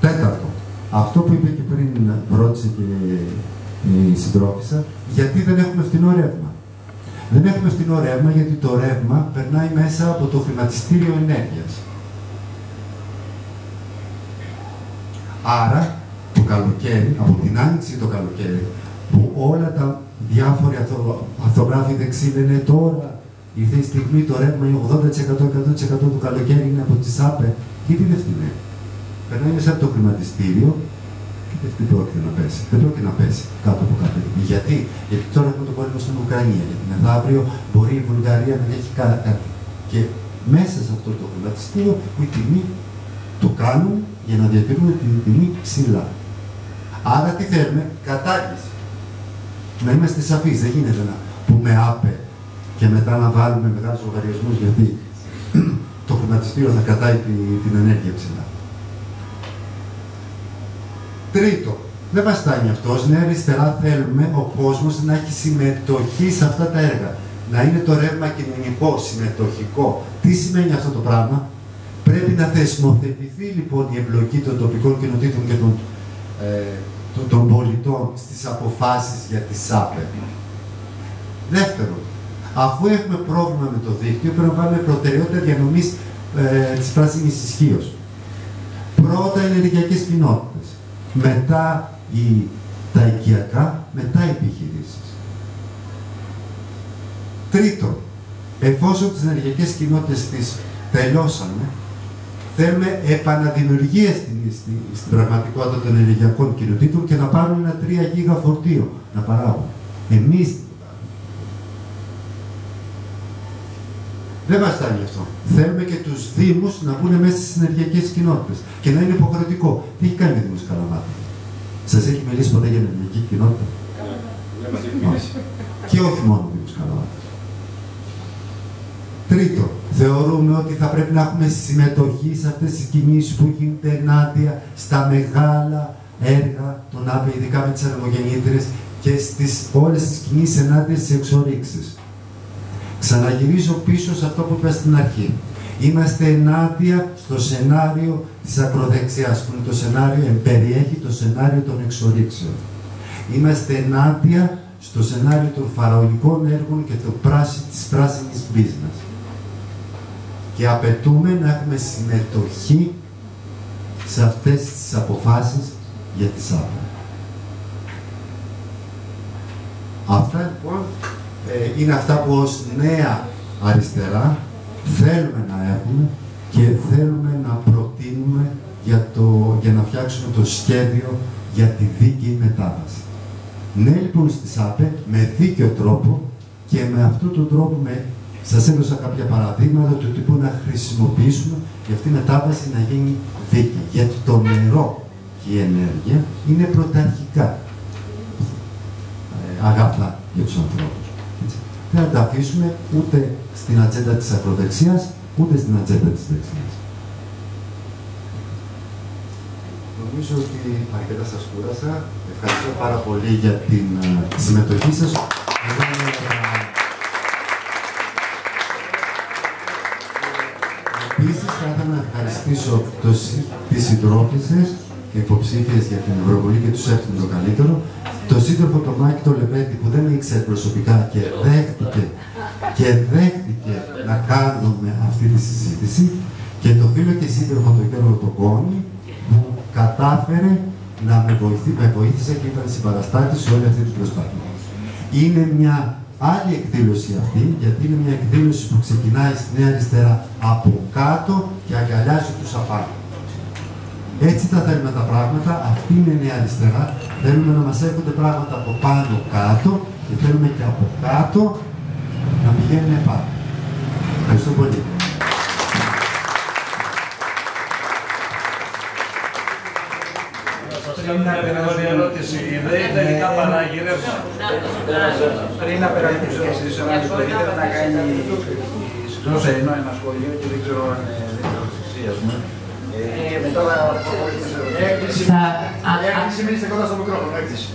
Τέταρτο, αυτό που είπε και πριν, ρώτησε και η συντρόφισσα, γιατί δεν έχουμε φτηνό ρεύμα. Δεν έχουμε φτηνό ρεύμα γιατί το ρεύμα περνάει μέσα από το χρηματιστήριο ενέργειας. Άρα, το καλοκαίρι, από την άνοιξη το καλοκαίρι, που όλα τα διάφοροι αρθρογράφοι δεξί λένε τώρα ήρθε η στιγμή, το ρεύμα είναι 80%, 100% του καλοκαίρι είναι από τις ΑΠΕ. Γιατί δεν φτηνέ. Περνάει μέσα από το χρηματιστήριο και δεν πρόκειται να πέσει. Δεν πρόκειται να πέσει κάτω από κάτω. Γιατί τώρα έχουμε τον πόλεμο στην Ουκρανία. Γιατί μεθαύριο μπορεί η Βουλγαρία να έχει κάτι. Και μέσα σε αυτό το χρηματιστήριο η τιμή το κάνουν για να διατηρούν την τιμή ψηλά. Άρα τι θέλουμε, κατάργηση. Να είμαστε σαφείς, δεν γίνεται να πούμε ΑΠΕ και μετά να βάλουμε μεγάλους λογαριασμούς γιατί το χρηματιστήριο θα κατάει την ενέργεια ψηλά. Τρίτο, δεν μας φτάνει αυτό. Ως Νέα Αριστερά θέλουμε ο κόσμος να έχει συμμετοχή σε αυτά τα έργα. Να είναι το ρεύμα κοινωνικό, συμμετοχικό. Τι σημαίνει αυτό το πράγμα? Πρέπει να θεσμοθετηθεί λοιπόν η εμπλοκή των τοπικών κοινοτήτων και των πολιτών στις αποφάσεις για τη ΣΑΠΕ. Δεύτερον, αφού έχουμε πρόβλημα με το δίκτυο, πρέπει να βάλουμε προτεραιότητα διανομής της πράσινης ισχύως. Πρώτα οι ενεργειακές κοινότητες, μετά τα οικιακά, μετά οι επιχειρήσεις. Τρίτον, εφόσον τις ενεργειακές κοινότητες τις τελειώσαμε, θέλουμε επαναδημιουργία στην πραγματικότητα των ενεργειακών κοινοτήτων και να πάρουν ένα 3 γίγα φορτίο να παράγουν. Εμείς δεν μας φτάνει αυτό. Θέλουμε και τους Δήμους να μπουν μέσα στις ενεργειακές κοινότητες και να είναι υποχρεωτικό. Τι έχει κάνει ο Δήμος Καλαμάτα? Σας έχει μιλήσει ποτέ για ενεργειακή κοινότητα? Και όχι μόνο ο Δήμος Καλαμάτα. Τρίτο, θεωρούμε ότι θα πρέπει να έχουμε συμμετοχή σε αυτές τις κινήσεις που γίνονται ενάντια στα μεγάλα έργα των ΑΠΕ, ειδικά με τις ανεμογεννήτριες και στις όλες τις κινήσεις ενάντια στις εξορίξεις. Ξαναγυρίζω πίσω σε αυτό που είπα στην αρχή. Είμαστε ενάντια στο σενάριο της ακροδεξιάς, που είναι το σενάριο, περιέχει το σενάριο των εξορίξεων. Είμαστε ενάντια στο σενάριο των φαραωνικών έργων και της πράσινης business. Και απαιτούμε να έχουμε συμμετοχή σε αυτές τις αποφάσεις για τις ΑΠΕ. Αυτά λοιπόν είναι αυτά που ως Νέα Αριστερά θέλουμε να έχουμε και θέλουμε να προτείνουμε για να φτιάξουμε το σχέδιο για τη δίκαιη μετάβαση. Ναι λοιπόν στις ΑΠΕ με δίκαιο τρόπο και με αυτόν τον τρόπο σας έδωσα κάποια παραδείγματα του τύπου να χρησιμοποιήσουμε για αυτή η μετάβαση να γίνει δίκαιη. Γιατί το νερό και η ενέργεια είναι πρωταρχικά αγαθά για τους ανθρώπους. Έτσι. Δεν θα τα αφήσουμε ούτε στην ατζέντα της ακροδεξιάς, ούτε στην ατζέντα της δεξιάς. Νομίζω ότι αρκετά σας κούρασα. Ευχαριστώ πάρα πολύ για την συμμετοχή σας. Επίσης, θα ήθελα να ευχαριστήσω τις συντρόφισσες και υποψήφιες για την Ευρωβουλή και τους εύχομαι το καλύτερο. Το σύντροφο τον Μάκη το Λεβέντη που δεν με ήξερε προσωπικά και δέχτηκε να κάνουμε αυτή τη συζήτηση, και το φίλο και σύντροφο τον Γιώργο τον Κόνη που κατάφερε να με βοήθησε και ήταν συμπαραστάτης σε όλη αυτή την προσπάθεια. Είναι μια άλλη εκδήλωση αυτή, γιατί είναι μια εκδήλωση που ξεκινάει στη Νέα Αριστερά από κάτω και αγκαλιάζει τους απάνω. Έτσι τα θέλουμε τα πράγματα, αυτή είναι η Νέα Αριστερά. Θέλουμε να μας έρχονται πράγματα από πάνω κάτω και θέλουμε και από κάτω να πηγαίνουν πάνω. Ευχαριστώ πολύ. Μια ερώτηση. Η ΔΕΗ τελικά παράγει ρεύμα. Πριν να περάσουμε στη συζήτηση, ήθελα να κάνει δώσε ένα σχόλιο και δεν ξέρω αν είναι εξουσίας μου. Μετά να προχωρήσουμε σε έκκληση. Έκκληση, μείνετε κοντά στο μικρόφωνο, έκκληση.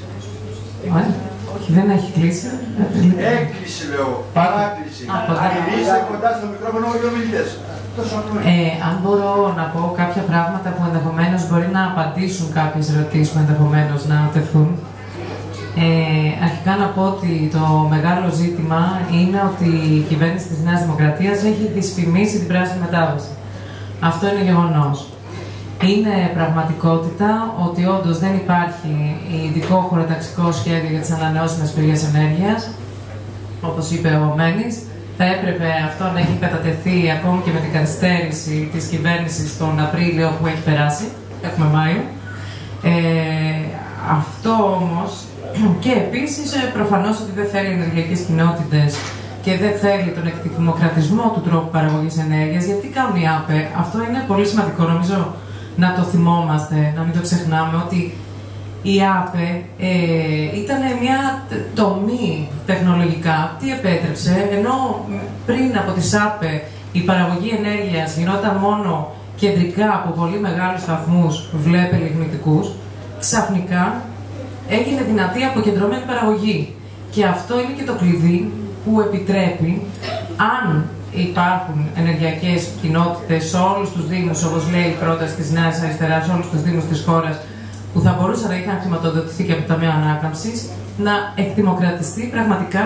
Όχι, δεν έχει κλείσει. Έκκληση λέω, παράκληση. Μείνετε κοντά στο μικρόφωνο όλοι οι ομιλητές. Αν μπορώ να πω κάποια πράγματα που ενδεχομένως μπορεί να απαντήσουν κάποιες ερωτήσεις που ενδεχομένως να τεθούν. Αρχικά να πω ότι το μεγάλο ζήτημα είναι ότι η κυβέρνηση της Νέας Δημοκρατίας έχει δυσφημίσει την πράσινη μετάβαση. Αυτό είναι γεγονός. Είναι πραγματικότητα ότι όντως δεν υπάρχει ειδικό χωροταξικό σχέδιο για τις ανανεώσιμες πηγές ενέργειας. Όπως είπε ο Μένης, θα έπρεπε αυτό να έχει κατατεθεί ακόμη και με την καθυστέρηση της κυβέρνησης τον Απρίλιο που έχει περάσει. Έχουμε Μάιο. Αυτό όμως, και επίσης προφανώς ότι δεν θέλει ενεργειακές κοινότητες και δεν θέλει τον εκδημοκρατισμό του τρόπου παραγωγής ενέργειας. Γιατί κάνουν οι ΑΠΕ? Αυτό είναι πολύ σημαντικό, νομίζω, να το θυμόμαστε, να μην το ξεχνάμε, ότι η ΑΠΕ ήταν μια τομή τεχνολογικά. Τι επέτρεψε? Ενώ πριν από τις ΑΠΕ η παραγωγή ενέργειας γινόταν μόνο κεντρικά από πολύ μεγάλους σταθμούς, βλέπε λιγνητικούς, ξαφνικά έγινε δυνατή αποκεντρωμένη παραγωγή. Και αυτό είναι και το κλειδί που επιτρέπει, αν υπάρχουν ενεργειακές κοινότητες σε όλους τους δήμους, όπως λέει η πρόταση της Νέας Αριστεράς, σε όλους τους δήμους της χώρας, που θα μπορούσαν να είχαν χρηματοδοτηθεί και από το Ταμείο Ανάκαμψης, να εκδημοκρατιστεί πραγματικά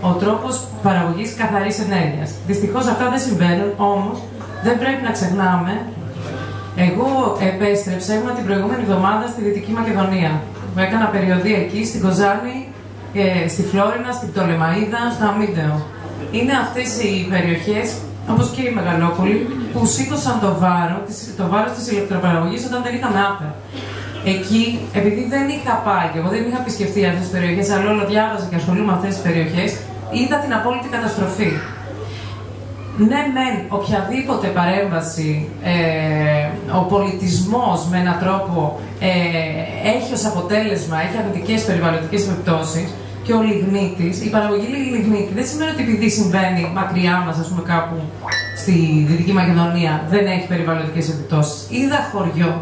ο τρόπος παραγωγής καθαρής ενέργειας. Δυστυχώς αυτά δεν συμβαίνουν, όμως δεν πρέπει να ξεχνάμε. Εγώ επέστρεψα, ήμουν την προηγούμενη εβδομάδα στη Δυτική Μακεδονία. Έκανα περιοδία εκεί, στην Κοζάνη, στη Φλόρινα, στην Πτολεμαΐδα, στο Αμύντεο. Είναι αυτές οι περιοχές, όπως και η Μεγαλόπολη, που σήκωσαν το βάρος της ηλεκτροπαραγωγής όταν δεν είχαμε ΑΠΕ. Εκεί, επειδή δεν είχα πάει και εγώ δεν είχα επισκεφτεί αυτές τις περιοχές, αλλά όλο διάβαζα και ασχολούμαι με αυτές τις περιοχές, είδα την απόλυτη καταστροφή. Ναι, μεν, οποιαδήποτε παρέμβαση, ο πολιτισμός με έναν τρόπο έχει ως αποτέλεσμα, έχει αρνητικές περιβαλλοντικές επιπτώσεις, και ο λιγνίτης, η παραγωγή λιγνίτη δεν σημαίνει ότι επειδή συμβαίνει μακριά μας, ας πούμε κάπου στη Δυτική Μακεδονία, δεν έχει περιβαλλοντικές επιπτώσεις. Είδα χωριό,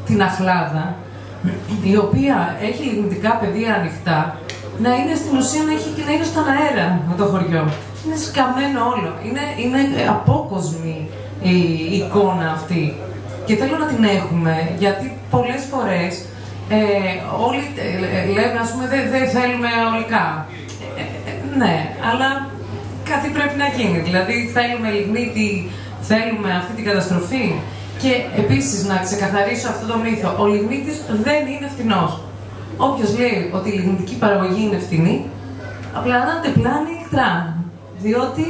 την Αχλάδα, η οποία έχει λιγνητικά πεδία ανοιχτά, να είναι στην ουσία να είναι στον αέρα με το χωριό. Είναι σκαμμένο όλο. Είναι απόκοσμη η εικόνα αυτή. Και θέλω να την έχουμε, γιατί πολλές φορές όλοι λέμε, ας πούμε, δεν θέλουμε αιωλικά. Ναι, αλλά κάτι πρέπει να γίνει. Δηλαδή, θέλουμε λιγνίτη, θέλουμε αυτή την καταστροφή. Και επίσης, να ξεκαθαρίσω αυτό το μύθο, ο λιγνίτης δεν είναι φτηνός. Όποιος λέει ότι η λιγνητική παραγωγή είναι φτηνή, απλά αντεπλάνει εχθρά. Διότι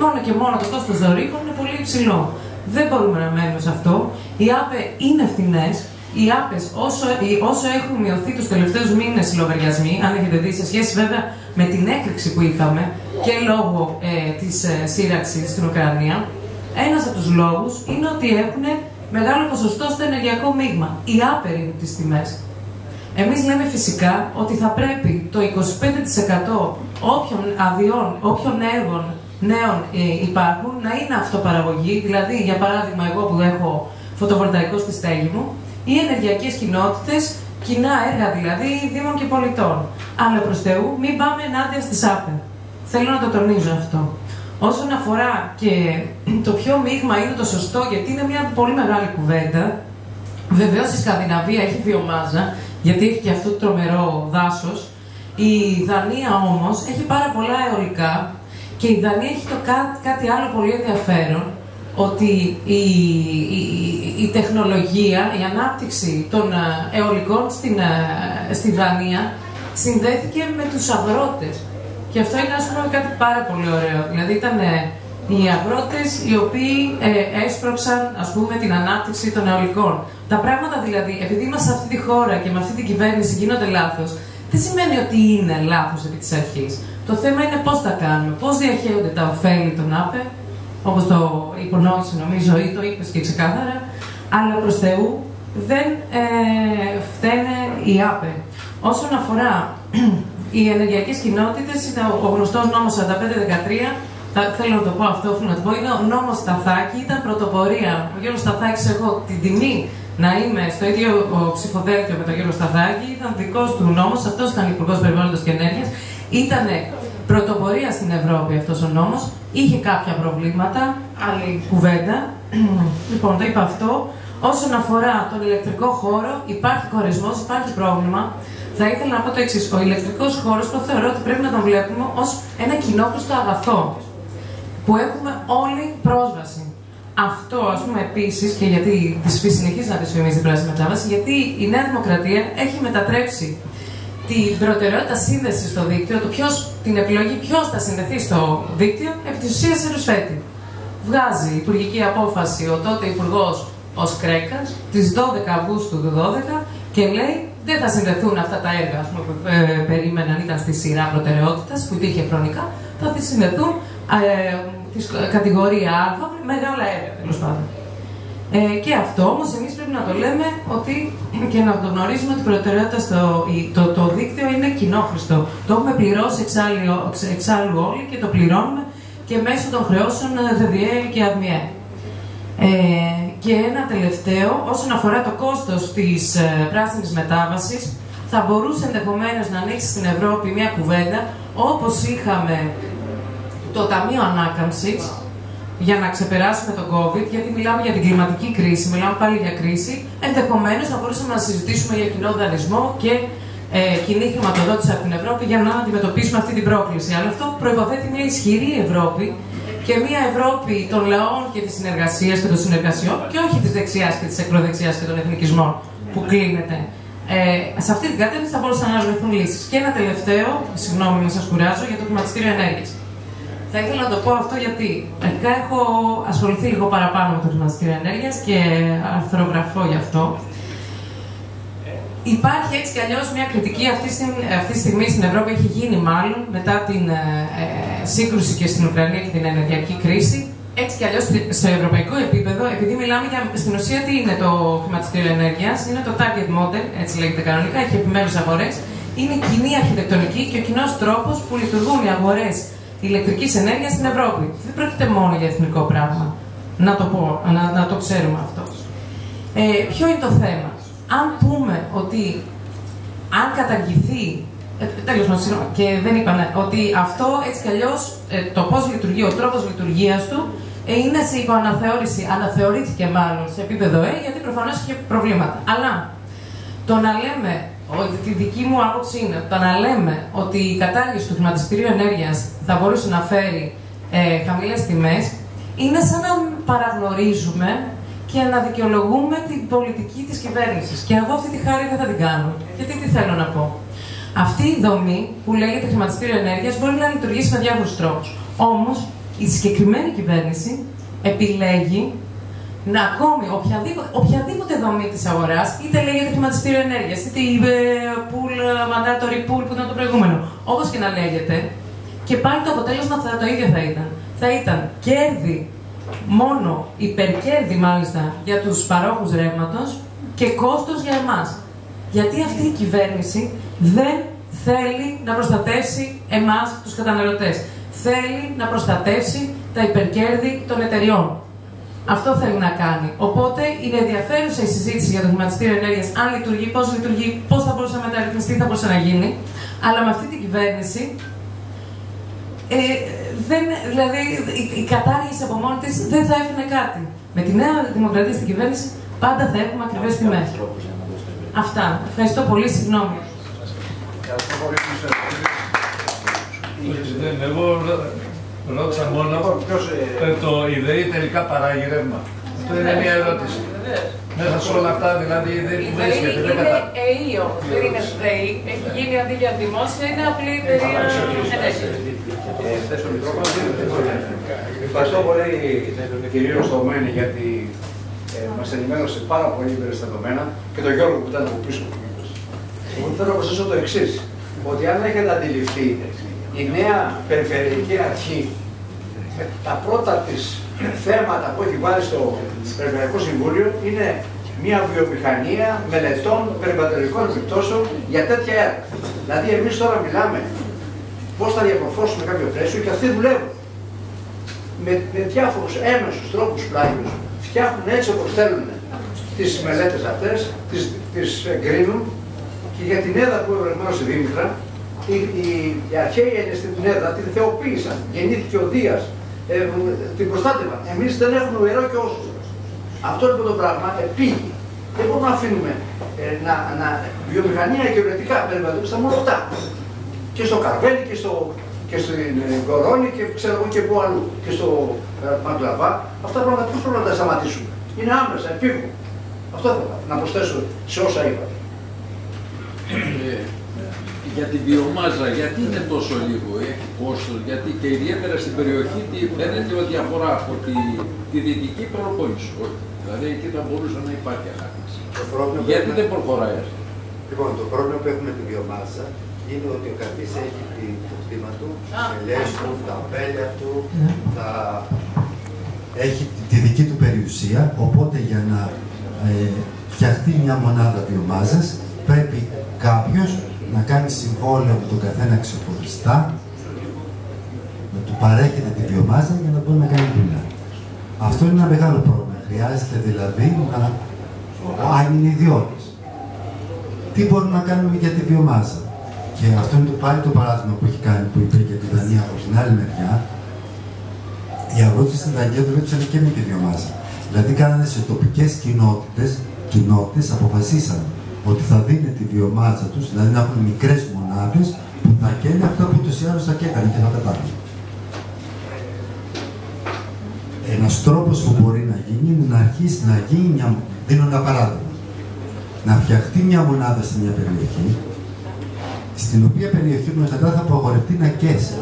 μόνο και μόνο το κόστος δωρήτων είναι πολύ υψηλό. Δεν μπορούμε να μένουμε σε αυτό. Οι ΑΠΕ είναι φθηνές. Οι ΑΠΕς, όσο έχουν μειωθεί τους τελευταίους μήνες οι λογαριασμοί, αν έχετε δει, σε σχέση βέβαια με την έκρηξη που είχαμε και λόγω της σύραξης στην Ουκρανία, ένας από τους λόγους είναι ότι έχουν μεγάλο ποσοστό στο ενεργειακό μείγμα. Οι ΑΠΕ ρίχνουν τις τιμές. Εμείς λέμε φυσικά ότι θα πρέπει το 25% όποιων αδειών, όποιων έργων νέων υπάρχουν, να είναι αυτοπαραγωγή. Δηλαδή, για παράδειγμα, εγώ που έχω φωτοβολταϊκό στη στέγη μου, ή ενεργειακές κοινότητες, κοινά έργα δηλαδή δήμων και πολιτών. Αλλά προς Θεού, μην πάμε ενάντια στις ΑΠΕ. Θέλω να το τονίζω αυτό. Όσον αφορά και το ποιο μείγμα είναι το σωστό, γιατί είναι μια πολύ μεγάλη κουβέντα. Βεβαίως η Σκανδιναβία έχει βιομάζα, γιατί έχει και αυτό το τρομερό δάσος. Η Δανία όμως έχει πάρα πολλά αιωλικά και η Δανία έχει κάτι άλλο πολύ ενδιαφέρον, ότι η τεχνολογία, η ανάπτυξη των αιωλικών στη Δανία συνδέθηκε με τους αγρότες. Και αυτό είναι, ας πούμε, κάτι πάρα πολύ ωραίο. Δηλαδή ήταν οι αγρότες οι οποίοι έσπρωξαν, ας πούμε, την ανάπτυξη των αιωλικών. Τα πράγματα δηλαδή, επειδή είμαστε σε αυτή τη χώρα και με αυτή την κυβέρνηση γίνονται λάθος, δεν σημαίνει ότι είναι λάθος επί της αρχής. Το θέμα είναι πώς τα κάνουμε, πώς διαχέονται τα ωφέλη των ΑΠΕ, όπως το υπονόησε νομίζω ή το είπες και ξεκάθαρα, αλλά προς Θεού δεν φταίνε οι ΑΠΕ. Όσον αφορά οι ενεργειακές κοινότητες, είναι ο γνωστός νόμος 4513, θέλω να το πω αυτό, οφείλω να το πω, είναι ο νόμος Σταθάκη, ήταν πρωτοπορία. Ο Γιώργος Σταθάκης, έχω την τιμή να είμαι στο ίδιο ψηφοδέλτιο με τον Γιώργο Σταθάκη, ήταν δικός του νόμος, αυτός ήταν υπουργός περιβάλλοντος και ενέργειας, ήταν πρωτοπορία στην Ευρώπη αυτός ο νόμος, είχε κάποια προβλήματα, άλλη κουβέντα. Λοιπόν, το είπα αυτό. Όσον αφορά τον ηλεκτρικό χώρο, υπάρχει χωρισμός, υπάρχει πρόβλημα. Θα ήθελα να πω το εξής. Ο ηλεκτρικός χώρος το θεωρώ ότι πρέπει να τον βλέπουμε ως ένα κοινόχρηστο αγαθό που έχουμε όλη πρόσβαση. Αυτό, ας πούμε, επίσης, και γιατί συνεχίζει να δυσφημίζει την πράσινη μετάβαση, γιατί η Νέα Δημοκρατία έχει μετατρέψει την προτεραιότητα σύνδεση στο δίκτυο, την επιλογή ποιος θα συνδεθεί στο δίκτυο, επί της ουσίας ερουσφέτη. Βγάζει υπουργική απόφαση ο τότε υπουργός ο Σκρέκας τις 12 Αυγούστου του 2012 και λέει δεν θα συνδεθούν αυτά τα έργα που περίμεναν, ήταν στη σειρά προτεραιότητας που υπήρχε χρονικά, θα συνδεθούν της κατηγορία Α, μεγάλα έργα τέλος πάντων. Και αυτό όμως εμείς πρέπει να το λέμε ότι, και να το γνωρίζουμε ότι η προτεραιότητα το δίκτυο είναι κοινόχρηστο. Το έχουμε πληρώσει εξάλλου όλοι και το πληρώνουμε και μέσω των χρεώσεων ΔΔΕ και ΑΔΜΙΕ. Και ένα τελευταίο, όσον αφορά το κόστος της πράσινης μετάβασης, θα μπορούσε ενδεχομένως να ανοίξει στην Ευρώπη μια κουβέντα, όπως είχαμε το Ταμείο Ανάκαμψης, για να ξεπεράσουμε τον COVID, γιατί μιλάμε για την κλιματική κρίση, μιλάμε πάλι για κρίση, ενδεχομένως θα μπορούσαμε να συζητήσουμε για κοινό δανεισμό και κοινή χρηματοδότηση από την Ευρώπη για να αντιμετωπίσουμε αυτή την πρόκληση. Αλλά αυτό προϋποθέτει μια ισχυρή Ευρώπη και μια Ευρώπη των λαών και της συνεργασίας και των συνεργασιών και όχι της δεξιάς και της ακροδεξιάς και των εθνικισμών που κλείνεται. Σε αυτή την κατεύθυνση θα μπορούσαν να βρεθούν λύσεις. Και ένα τελευταίο, συγγνώμη να σας κουράζω, για το χρηματιστήριο ενέργειας. Θα ήθελα να το πω αυτό γιατί αρχικά έχω ασχοληθεί λίγο παραπάνω με το χρηματιστήριο ενέργειας και αρθρογραφώ γι' αυτό. Υπάρχει έτσι κι αλλιώς μια κριτική αυτή τη στιγμή στην Ευρώπη, έχει γίνει μάλλον μετά την σύγκρουση και στην Ουκρανία και την ενεργειακή κρίση. Έτσι κι αλλιώς στο ευρωπαϊκό επίπεδο, επειδή μιλάμε για στην ουσία τι είναι το χρηματιστήριο ενέργειας, είναι το target model, έτσι λέγεται κανονικά, έχει επιμέρους αγορές, είναι η κοινή αρχιτεκτονική και ο κοινός τρόπος που λειτουργούν οι αγορές ηλεκτρικής ενέργειας στην Ευρώπη. Δεν πρόκειται μόνο για εθνικό πράγμα. Να το πω, να το ξέρουμε αυτό. Ποιο είναι το θέμα? Αν πούμε ότι αν καταργηθεί, τέλος πάντων, και δεν είπαμε, ότι αυτό έτσι κι αλλιώς το πώς λειτουργεί, ο τρόπος λειτουργίας του είναι σε υποαναθεώρηση, αναθεωρήθηκε μάλλον σε επίπεδο γιατί προφανώς είχε προβλήματα. Αλλά το να λέμε, τη δική μου άποψη είναι, το να λέμε ότι η κατάργηση του χρηματιστηρίου ενέργειας θα μπορούσε να φέρει χαμηλές τιμές, είναι σαν να παραγνωρίζουμε και να δικαιολογούμε την πολιτική της κυβέρνησης. Και εγώ αυτή τη χάρη δεν θα την κάνω. Γιατί τι θέλω να πω? Αυτή η δομή που λέγεται χρηματιστήριο ενέργειας μπορεί να λειτουργήσει με διάφορους τρόπους. Όμως η συγκεκριμένη κυβέρνηση επιλέγει να ακόμη οποιαδήποτε δομή της αγοράς, είτε λέγεται χρηματιστήριο ενέργειας, είτε η pool, mandatory pool που ήταν το προηγούμενο, όπως και να λέγεται, και πάλι το αποτέλεσμα το ίδιο θα ήταν. Θα ήταν κέρδη, μόνο υπερκέρδη μάλιστα για τους παρόχους ρεύματος και κόστος για εμάς. Γιατί αυτή η κυβέρνηση δεν θέλει να προστατεύσει εμάς τους καταναλωτές. Θέλει να προστατεύσει τα υπερκέρδη των εταιριών. Αυτό θέλει να κάνει. Οπότε είναι ενδιαφέρουσα η συζήτηση για το χρηματιστήριο ενέργειας, αν λειτουργεί, πώς θα μπορούσε να μεταρρυθμιστεί, θα μπορούσε να γίνει. Αλλά με αυτή την κυβέρνηση, δηλαδή η κατάργηση από μόνη της δεν θα έφερε κάτι. Με τη Νέα Δημοκρατία στην κυβέρνηση πάντα θα έχουμε ακριβές τιμές. Αυτά. Ευχαριστώ πολύ. Συγγνώμη. Εγώ ρώτησα μόνο το ιδεή τελικά παράγει ρεύμα. Αυτό είναι μια ερώτηση. Μέσα σε όλα αυτά δηλαδή η ιδεή που βρίσκεται. Είναι ΕΕ όμως, δεν είναι ΔΕΗ. Έχει γίνει αντί για δημόσια, είναι απλή εταιρεία ενέργειας. Ευχαριστώ πολύ τον κύριο Στομένη γιατί μας ενημέρωσε πάρα πολύ περιστατωμένα και τον Γιώργο που ήταν από πίσω. Εγώ θέλω να προσθέσω το εξής, ότι αν έχετε αντιληφθεί η νέα περιφερειακή αρχή τα πρώτα της θέματα που έχει βάλει στο Περιφερειακό Συμβούλιο είναι μια βιομηχανία μελετών περιβαλλοντικών επιπτώσεων για τέτοια έργα. Δηλαδή εμείς τώρα μιλάμε πώς θα διαμορφώσουμε κάποιο πλαίσιο και αυτοί δουλεύουν. Με διάφορους έμεσους τρόπους πλάγιους φτιάχνουν έτσι όπως θέλουν τις μελέτες αυτές, τις εγκρίνουν και για την έδρα που προηγουμένως η Δήμητρα, οι αρχαίοι Έλληνες στην έδρα την θεοποίησαν, γεννήθηκε ο Δίας, την προστάτευαν. Εμείς δεν έχουμε ιερό και όσους. Αυτό λοιπόν το πράγμα πήγε. Δεν μπορούμε να αφήνουμε βιομηχανία κυριολεκτικά περιβαλλοντικά μόνο αυτά. Και στο Καρβέλι και στην Κορώνη και ξέρω εγώ και πού αλλού. Και στο Μαγκλαβά. Αυτά τα πράγματα πώς πρέπει να τα σταματήσουμε. Είναι άμεσα, επίγον. Αυτό θέλω να προσθέσω σε όσα είπατε. Για την βιομάζα, γιατί είναι τόσο λίγο, έχει κόστος, γιατί και ιδιαίτερα στην περιοχή φαίνεται ότι αφορά από τη Δυτική Πελοπόννησο. Δηλαδή εκεί θα μπορούσε να υπάρχει ανάπτυξη. Γιατί δεν προχωράει αυτό? Λοιπόν, το πρόβλημα που έχουμε με τη βιομάζα είναι ότι ο καθής έχει το κτήμα του, τις ελιές του, τα πέλια του, έχει τη δική του περιουσία, οπότε για να φτιαχτεί μια μονάδα βιομάζας πρέπει κάποιος να κάνει συμβόλαιο με τον καθένα ξεχωριστά, να του παρέχεται τη βιομάζα για να μπορεί να κάνει δουλειά. Αυτό είναι ένα μεγάλο πρόβλημα. Χρειάζεται δηλαδή αν είναι ιδιώτες. Τι μπορούμε να κάνουμε για τη βιομάζα? Και αυτό είναι πάλι το παράδειγμα που έχει κάνει, που είπε για τη Δανία από την άλλη μεριά. Οι αγρότες στην Δανία δουλέψαν και με τη βιομάζα. Δηλαδή κάνανε σε τοπικές κοινότητες αποφασίσαν ότι θα δίνει τη βιομάζα τους, δηλαδή να έχουν μικρές μονάδες που θα καίνε αυτά που ούτως ή άλλως θα καίκανε και θα πετάνε. Ένας τρόπος που μπορεί να γίνει είναι να αρχίσει να γίνει δίνω ένα παράδειγμα. Να φτιαχτεί μια μονάδα σε μια περιοχή, στην οποία περιοχή μετά θα απαγορευτεί να καίσει.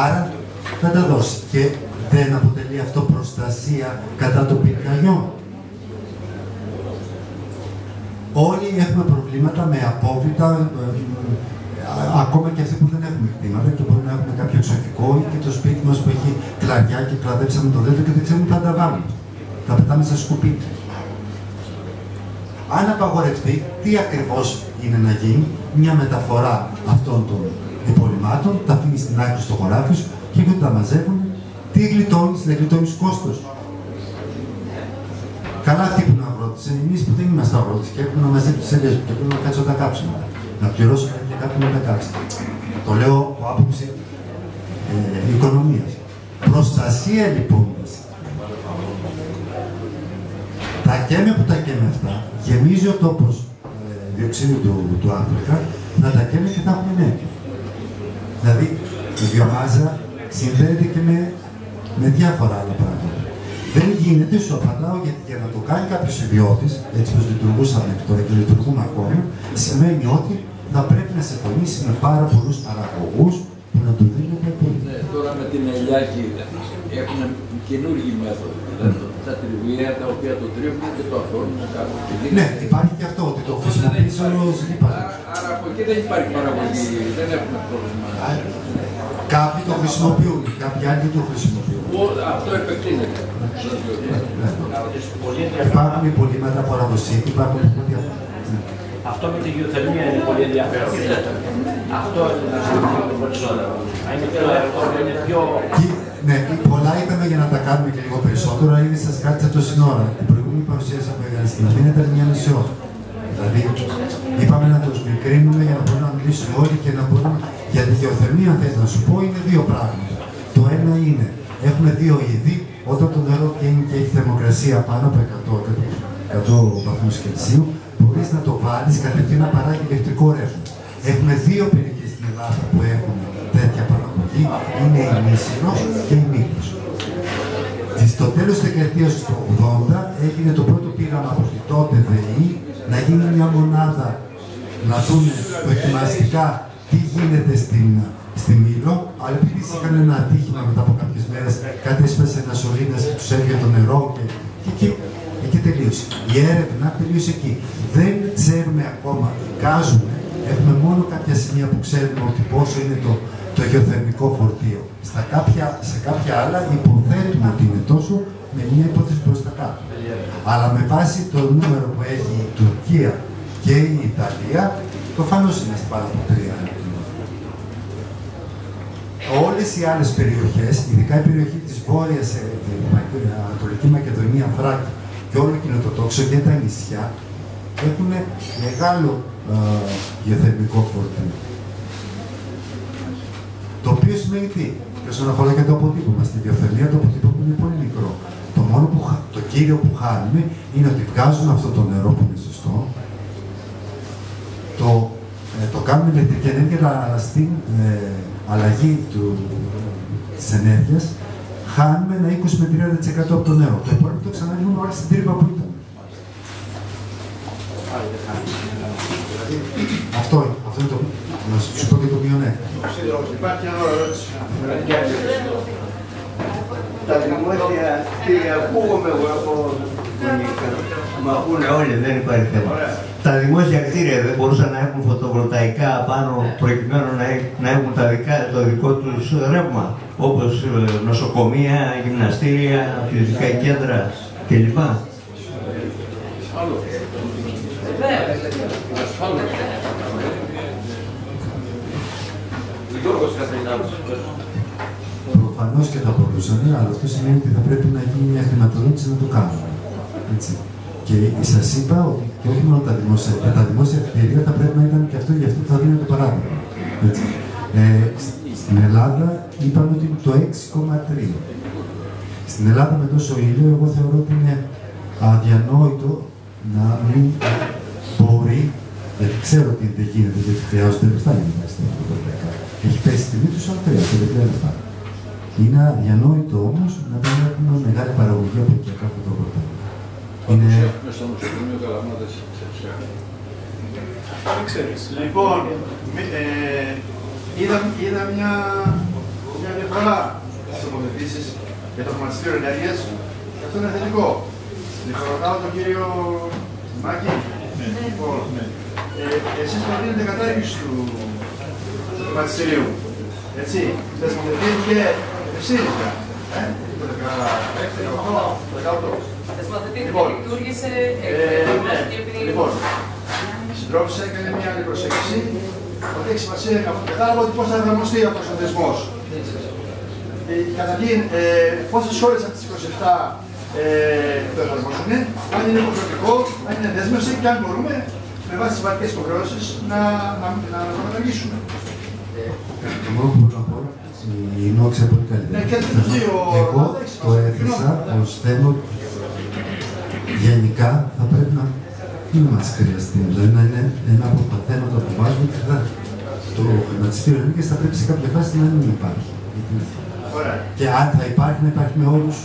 Άρα θα τα δώσει. Και δεν αποτελεί αυτό προστασία κατά των πυρκαγιών? Όλοι έχουμε προβλήματα με απόβλητα, ακόμα και αυτοί που δεν έχουμε κτήματα και μπορεί να έχουμε κάποιο εξωτικό ή και το σπίτι μας που έχει κλαριά και κλαδέψαμε το δέντρο και δεν ξέρουμε που θα τα βάλουμε. Τα πετάμε στα σκουπίδια. Αν απαγορευτεί, τι ακριβώς είναι να γίνει? Μια μεταφορά αυτών των υπολειμμάτων, τα αφήνει στην άκρη στο χωράφι σου και όταν τα μαζεύουν, τι γλιτώνεις? Δεν γλιτώνεις κόστος. Καλά αυτοί που είναι αγρότες, εμείς που δεν είμαστε αγρότες και έχουμε να μαζεύει τις ελιές και πρέπει να κάτσω τα κάψουμε. Να πληρώσω και κάποιον να τα κάψει. Το λέω από άποψη οικονομίας. Προστασία λοιπόν. Τα καίμε που τα καίμε αυτά, γεμίζει ο τόπος διοξείδιο του άνθρακα, να τα καίμε και θα έχουμε ενέργεια. Δηλαδή η βιομάζα συνδέεται και με διάφορα άλλα πράγματα. Δεν γίνεται, σου απαντάω, γιατί για να το κάνει κάποιος ιδιώτης, έτσι όπως λειτουργούσαμε τώρα και λειτουργούμε ακόμη, σημαίνει ότι θα πρέπει να συμφωνήσει με πάρα πολλούς παραγωγούς που να του δίνουν τα υπόλοιπα. Τώρα με την ελιάκη έχουν καινούργιοι μέθοδοι. Δηλαδή τα τριβία τα οποία το τρίβουν και το αφήνουν κάτω. Ναι, υπάρχει και αυτό, ότι το χρησιμοποιήσει όλος λίπαρος. Άρα από εκεί δεν υπάρχει παραγωγή, δεν έχουμε πρόβλημα. Κάποιοι το χρησιμοποιούν, κάποιοι άλλοι δεν το χρησιμοποιούν. Αυτό επεκτείνεται. Υπάρχουν υπολείμματα από αραβοσίτη, υπάρχουν διάφορα. Αυτό με τη γεωθερμία είναι πολύ ενδιαφέρον. Αυτό είναι να συζητήσουμε περισσότερο. Είναι πιο... Ναι, πολλά είπαμε για να τα κάνουμε και λίγο περισσότερο, αλλά ήδη σας κράτησα το σύνορα. Την προηγούμενη παρουσίαση που έκανε στην Αθήνα ήταν μια μισή ώρα. Δηλαδή, είπαμε να τους μικρύνουμε για να μπορούμε να μιλήσουμε όλοι και να μπορούμε. Για τη γεωθερμία, αν θες να σου πω, είναι δύο πράγματα. Το ένα είναι, έχουμε δύο είδη, όταν το νερό βγαίνει και έχει θερμοκρασία πάνω από 100 βαθμούς Κελσίου, μπορείς να το βάλεις κατευθείαν να παράγει ηλεκτρικό ρεύμα. Έχουμε δύο περιοχές στην Ελλάδα που έχουν τέτοια παραγωγή, είναι η Μύσινος και η Μύκος. Στο τέλος της δεκαετίας του 80 έγινε το πρώτο πείραμα από την τότε ΔΕΗ να γίνει μια μονάδα, να δουν δοκιμαστικά τι γίνεται στην Μήλο, αλλά επειδή είχαν ένα ατύχημα μετά από κάποιες μέρες, κάτι έσπασε ένα σωλήνας και τους έβγαινε το νερό και εκεί τελείωσε. Η έρευνα τελείωσε εκεί. Δεν ξέρουμε ακόμα, εικάζουμε, έχουμε μόνο κάποια σημεία που ξέρουμε ότι πόσο είναι το γεωθερμικό φορτίο. Σε κάποια άλλα υποθέτουμε ότι είναι τόσο, με μια υπόθεση προς τα κάτω. Αλλά με βάση το νούμερο που έχει η Τουρκία και η Ιταλία, προφανώς είμαστε πάνω από 3. Όλες οι άλλες περιοχές, ειδικά η περιοχή της Βόρειας, Ανατολική Μακεδονία, Θράκη και όλο εκείνο το τόξο και τα νησιά, έχουν μεγάλο γεωθερμικό φορτίο. Το οποίο σημαίνει τι? Και όσον αφορά και το αποτύπωμα, στη γεωθερμία το αποτύπωμα είναι πολύ μικρό. Το το κύριο που χάνουμε είναι ότι βγάζουμε αυτό το νερό που είναι σωστό, το κάνουμε ηλεκτρική ενέργεια, αλλά στην αλλαγή της ενέργειας χάνουμε ένα 20 με 30% από το νερό. Το υπόλοιπο το ξαναλύουμε όλα στην τρύπα που ήταν. Αυτό είναι το. Να σου πω και το μειονέκτημα. Υπάρχει ένα ερώτηση. Τα δημόσια κτίρια, ακούγομαι εγώ από τον Μ' ακούνε όλοι, δεν υπάρχει θέμα. Τα δημόσια κτίρια δεν μπορούσαν να έχουν φωτοβολταϊκά πάνω προκειμένου να έχουν το δικό τους ρεύμα, όπως νοσοκομεία, γυμναστήρια, φυσικά κέντρα κλπ. Προφανώς και θα μπορούσαν, αλλά αυτό σημαίνει ότι θα πρέπει να γίνει μια χρηματοδότηση να το κάνουμε. Έτσι. Και σας είπα ότι και όχι μόνο τα δημόσια κτίρια θα πρέπει να ήταν και αυτό, γι' αυτό θα δίνετε παράδειγμα. Στην Ελλάδα είπαμε ότι είναι το 6,3. Στην Ελλάδα με τόσο ήλιο, εγώ θεωρώ ότι είναι αδιανόητο να μην μπορεί, γιατί ξέρω ότι δεν γίνεται, γιατί χρειάζονται λεφτά για να πάει στην φωτοβολταϊκά. Έχει πέσει τη τιμή του, αλλά χρειάζεται λεφτά. Είναι αδιανόητο όμως να μην έχουμε μεγάλη παραγωγή από οικιακά φωτοβολταϊκά. Είναι... στο νοσοκομείο Καλαμάτας σε ψάχνει. Δεν ξέρεις. Λοιπόν, είδα μια διαφορά στις τοποθετήσεις για το χρηματιστήριο ενέργειας. Αυτό είναι θετικό. Ρωτάω τον κύριο Μάκη. Λοιπόν, εσείς προτείνετε κατάργηση του χρηματιστηρίου. Έτσι, δεσμοθετήθηκε ΣΥΡΙΖΑ. Το 18. Λοιπόν, λειτουργήσε λοιπόν, η συντρόφισσα έκανε μια άλλη προσέγγιση ότι έχει σημασία κατάλαβα ότι πώς θα εφαρμοστεί αυτός ο δεσμός. Καταρχήν, πόσες ώρες από τις 27 το εφαρμόσουν, αν είναι υποχρεωτικό, αν είναι δέσμευση και αν μπορούμε με βάση τις βαρικές υποχρεώσεις να το καταργήσουμε. Το μόνο που μπορώ να πω, η Νόα ξέρει πολύ καλύτερα. Εγώ το έθεσα ως θέμα γενικά θα πρέπει να μην μας χρειαστεί. Δηλαδή να είναι ένα από τα θέματα που βάζουμε και το χρηματιστήριο ενέργειας θα πρέπει σε κάποια φάση να μην υπάρχει. Και αν θα υπάρχει, να υπάρχει με όρους.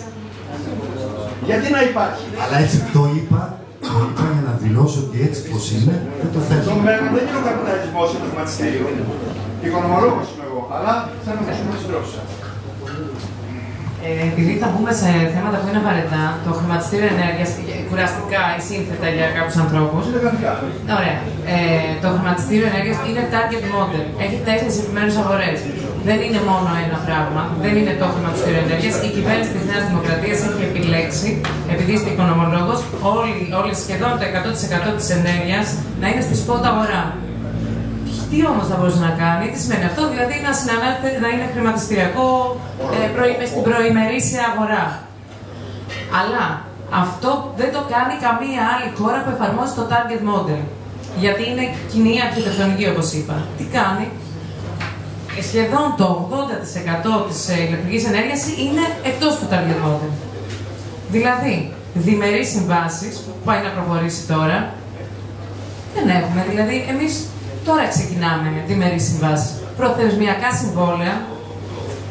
Γιατί να υπάρχει. Αλλά έτσι το είπα για να δηλώσω ότι έτσι πως είναι, δεν το θέλω. Στο μέλλον δεν είναι ο καπιταλισμός στο χρηματιστήριο. Οικονομολόγος είμαι εγώ, αλλά θέλω να χρησιμοποιήσω την τρόφισσα. Επειδή θα μπούμε σε θέματα που είναι βαρετά, το χρηματιστήριο ενέργειας, κουραστικά ή σύνθετα για κάποιους ανθρώπους. Ωραία. Το χρηματιστήριο ενέργειας είναι target model. Έχει 4 επιμέρους αγορές. Δεν είναι μόνο ένα πράγμα. Δεν είναι το χρηματιστήριο ενέργειας. Η κυβέρνηση της Νέας Δημοκρατίας έχει επιλέξει, επειδή είστε οικονομολόγος, σχεδόν το 100% της ενέργειας να είναι στη spot αγορά. Τι όμως θα μπορούσε να κάνει, τι σημαίνει αυτό, δηλαδή να συνανάγεται, να είναι χρηματιστηριακό στην προημερήσια αγορά. Αλλά αυτό δεν το κάνει καμία άλλη χώρα που εφαρμόζει το target model. Γιατί είναι κοινή αρχιτεκτονική, όπως είπα. Τι κάνει, σχεδόν το 80% της ηλεκτρικής ενέργειας είναι εκτός του target model. Δηλαδή, διμερείς συμβάσεις, που πάει να προχωρήσει τώρα, δεν έχουμε. Δηλαδή, εμείς τώρα ξεκινάμε με διμερείς συμβάσεις. Προθεσμιακά συμβόλαια,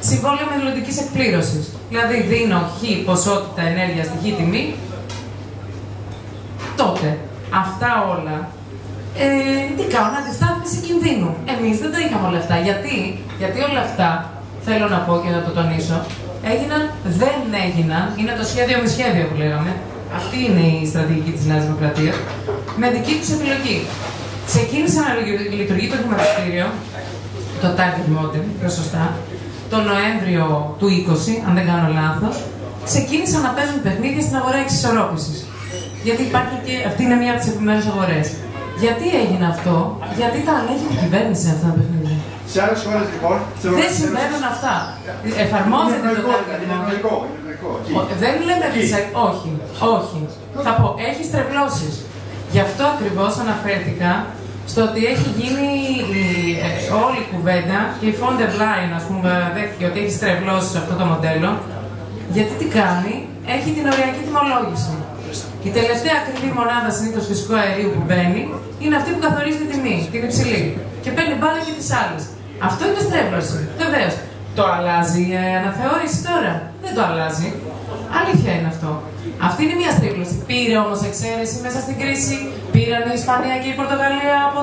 συμβόλαια μελλοντικής εκπλήρωσης. Δηλαδή, δίνω χ ποσότητα ενέργεια στη χ τιμή. Τότε, αυτά όλα, τι κάνουν, αντιστάθμιση κινδύνου. Εμείς δεν τα είχαμε όλα αυτά. Γιατί όλα αυτά, θέλω να πω και να το τονίσω, δεν έγιναν, είναι το σχέδιο με σχέδιο που λέγαμε. Αυτή είναι η στρατηγική της Νέας Δημοκρατίας, με δική τους επιλογή. Ξεκίνησε να λειτουργεί το χρηματιστήριο, το target model, πιο σωστά, τον Νοέμβριο του 20, αν δεν κάνω λάθος, ξεκίνησαν να παίζουν παιχνίδια στην αγορά εξισορρόπησης. Γιατί υπάρχει και αυτή είναι μία από τις επιμέρους αγορές. Γιατί έγινε αυτό, γιατί τα ανέχει η κυβέρνηση αυτά τα παιχνίδια. Σε άλλες χώρες λοιπόν. Δεν συμβαίνουν αυτά. Εφαρμόζεται το target model. Δεν λέμε όχι. Θα πω, έχει στρεβλώσεις. Γι' αυτό ακριβώς αναφέρθηκα στο ότι έχει γίνει όλη η κουβέντα και η von der Leyen, ας πούμε, δέχτηκε ότι έχει στρεβλώσει αυτό το μοντέλο. Γιατί τι κάνει, έχει την οριακή τιμολόγηση. Η τελευταία ακριβή μονάδα συνήθως φυσικού αερίου που μπαίνει είναι αυτή που καθορίζει την τιμή, την υψηλή. Και παίρνει μπάλα και τις άλλες. Αυτό είναι στρέβλωση. Βεβαίως. Το αλλάζει η αναθεώρηση τώρα? Δεν το αλλάζει. Αλήθεια είναι αυτό. Αυτή είναι μια στρέβλωση. Πήρε όμως εξαίρεση μέσα στην κρίση? Πήραν η Ισπανία και η Πορτογαλία από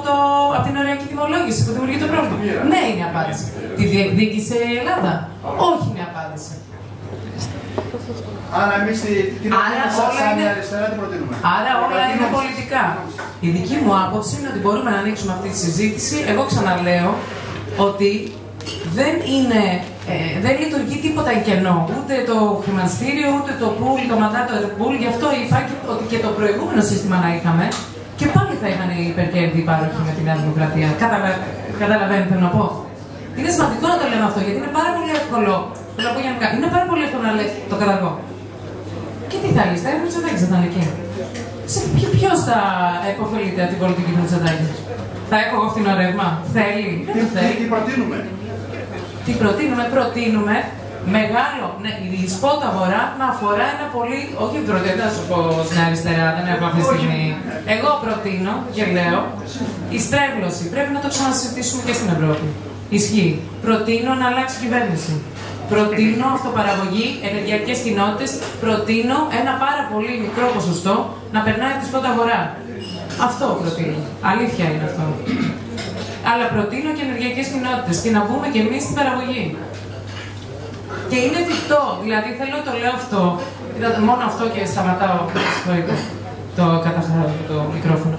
την οριακή τιμολόγηση που δημιουργεί το πρόβλημα? Ναι, είναι η απάντηση. Τη διεκδίκησε η Ελλάδα? Όχι, είναι η απάντηση. Άρα εμείς την αριστερά την προτείνουμε. Άρα όλα είναι πολιτικά. Η δική μου άποψη είναι ότι μπορούμε να ανοίξουμε αυτή τη συζήτηση. Εγώ ξαναλέω ότι δεν λειτουργεί τίποτα εν κενό. Ούτε το χρηματιστήριο, ούτε το pool, το μαντάτο pool. Γι' αυτό υπάρχει ότι και το προηγούμενο σύστημα να είχαμε και πάλι θα είχαν οι υπερκέρδη υπάροχοι με τη Νέα Δημοκρατία. Καταλαβαίνετε να πω. Είναι σημαντικό να το λέμε αυτό γιατί είναι πάρα πολύ εύκολο. Είναι πάρα πολύ εύκολο να λέει το καταργώ. Και τι θα λύσει, θα έρθει ο Μητσοτάκης να ήταν εκεί. Ποιος θα επωφελείται από την πολιτική του Μητσοτάκη? Θα έχω εγώ φθηνό ρεύμα? Θέλει? Δεν το θέλει. Τι προτείνουμε? Τι προτείνουμε? Προτείνουμε μεγάλο, ναι, η σπότα αγορά να αφορά ένα πολύ, όχι δεν θα σου πω στην αριστερά, δεν έχω αυτή τη στιγμή. Εγώ προτείνω και λέω, η στρέβλωση πρέπει να το ξανασυζητήσουμε και στην Ευρώπη. Ισχύει. Προτείνω να αλλάξει κυβέρνηση. Προτείνω αυτοπαραγωγή, ενεργειακές κοινότητες. Προτείνω ένα πάρα πολύ μικρό ποσοστό να περνάει τη σπότα αγορά. Αυτό προτείνω. Αλήθεια είναι αυτό. Αλλά προτείνω και ενεργειακές κοινότητες και να μπούμε και εμείς στην παραγωγή. Και είναι εφικτό. Δηλαδή θέλω να το λέω αυτό. Μόνο αυτό και σταματάω. Το καταχαρώ το μικρόφωνο.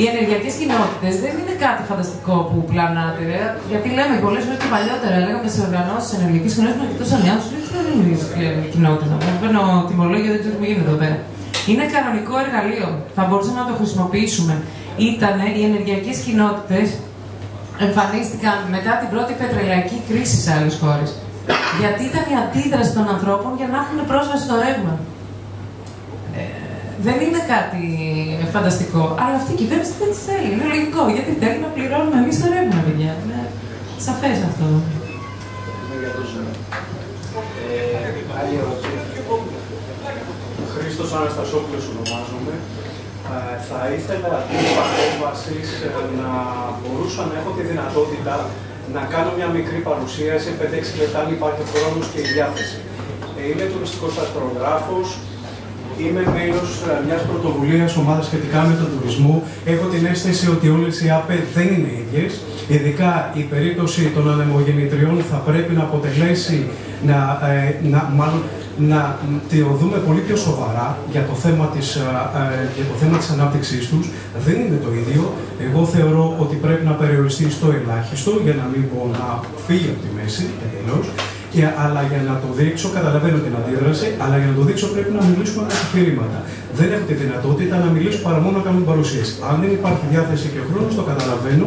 Οι ενεργειακές κοινότητες δεν είναι κάτι φανταστικό που πλανάτε. Γιατί λέμε πολλές φορές και παλιότερα, λέγαμε σε οργανώσεις ενεργειακής κοινότητας να κοιτούσαν οι άνθρωποι, δεν είναι κοινότητα. Παίρνω τιμολόγια, δεν ξέρω τι μου γίνεται εδώ πέρα. Είναι κανονικό εργαλείο. Θα μπορούσαμε να το χρησιμοποιήσουμε. Ήτανε οι ενεργειακές κοινότητες εμφανίστηκαν μετά την πρώτη πετρελαϊκή κρίση σε άλλες χώρες. Γιατί ήταν η αντίδραση των ανθρώπων για να έχουν πρόσβαση στο ρεύμα. Δεν είναι κάτι φανταστικό, αλλά αυτή η κυβέρνηση δεν τη θέλει. Είναι λογικό, γιατί θέλει να πληρώνουμε εμείς το ρεύμα, παιδιά. Είναι σαφές αυτό. Άλλη ερώτηση. Χρήστος Αναστασόπουλος ονομάζομαι. Θα ήθελα την παρέμβαση να μπορούσα να έχω τη δυνατότητα να κάνω μια μικρή παρουσίαση, 5-6 λεπτά αν υπάρχει χρόνος και η διάθεση. Είμαι τουριστικός αστρογράφος. Είμαι μέλος μιας πρωτοβουλίας ομάδας σχετικά με τον τουρισμό. Έχω την αίσθηση ότι όλες οι ΑΠΕ δεν είναι ίδιες. Ειδικά η περίπτωση των ανεμογεννητριών θα πρέπει να αποτελέσει, να το δούμε πολύ πιο σοβαρά για το θέμα της ανάπτυξής τους. Δεν είναι το ίδιο. Εγώ θεωρώ ότι πρέπει να περιοριστεί στο ελάχιστο, για να μην πω να φύγει από τη μέση εντελώς. Αλλά για να το δείξω, καταλαβαίνω την αντίδραση, αλλά για να το δείξω πρέπει να μιλήσουμε με επιχειρήματα. Δεν έχω τη δυνατότητα να μιλήσω παρά μόνο να κάνω παρουσίαση. Αν δεν υπάρχει διάθεση και χρόνος, το καταλαβαίνω,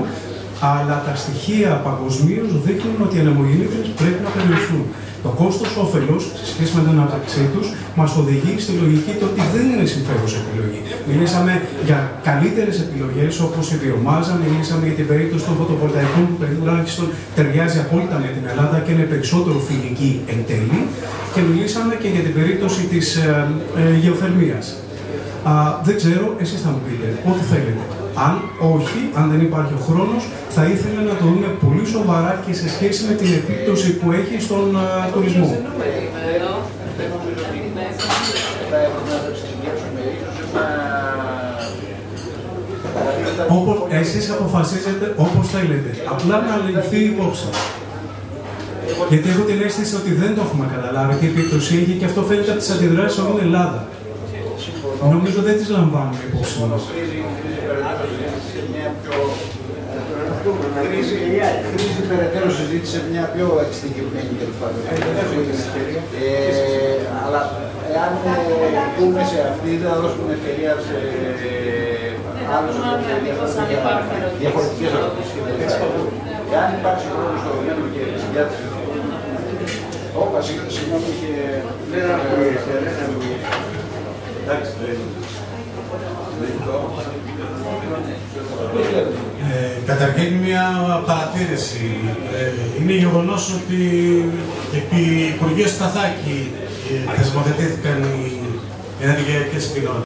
αλλά τα στοιχεία παγκοσμίως δείχνουν ότι οι ανεμογεννήτριες πρέπει να περιοριστούν. Το κόστος-όφελος σε σχέση με την ανάπτυξή τους μας οδηγεί στη λογική το ότι δεν είναι συμφέρουσα επιλογή. Μιλήσαμε για καλύτερες επιλογές όπως η βιομάζα, μιλήσαμε για την περίπτωση των φωτοβολταϊκών που τουλάχιστον ταιριάζει απόλυτα με την Ελλάδα και είναι περισσότερο φιλική εν τέλει. Και μιλήσαμε και για την περίπτωση της γεωθερμίας. Δεν ξέρω, εσείς θα μου πείτε ό,τι θέλετε. Αν όχι, αν δεν υπάρχει ο χρόνος, θα ήθελα να το δούμε πολύ σοβαρά και σε σχέση με την επίπτωση που έχει στον τουρισμό. Εσείς αποφασίζετε όπως θέλετε. Απλά να ληφθεί υπόψη. Γιατί έχω την αίσθηση ότι δεν το έχουμε καταλάβει τι επίπτωση έχει και αυτό φαίνεται από τις αντιδράσεις όλη την Ελλάδα. Νομίζω δεν τις λαμβάνουμε υπόψη μας. Χρήζει περαιτέρω συζήτηση σε μια πιο εξειδικευμένη τέλος πάντων. Αλλά εάν πούμε σε αυτή, δεν θα δώσουμε ευκαιρία σε άλλους διαφορετικές ερωτήσεις. Εάν υπάρξει χρόνο στο μέλλον και συνδιάθεση. Όπα, συγγνώμη και δεν ακούγεται. Εντάξει, καταρχήν μια παρατήρηση. Είναι γεγονός ότι επί Υπουργείου Σταθάκη και θεσμοθετήθηκαν οι ενεργειακές κοινότητες.